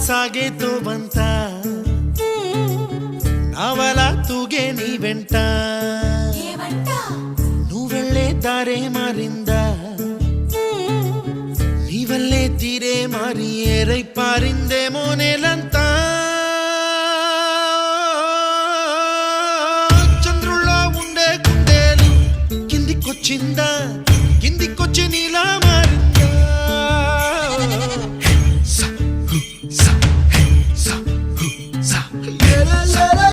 సాగేతో బంత నావల తూగే నీ వెంట నువ్వెళ్ళే దారే మారిందా నీ వల్లే తీరే మారి ఏరై పారిందేమో నేలంతా చంద్రుల్లో ఉండే గుండెలు కిందికొచ్చిందా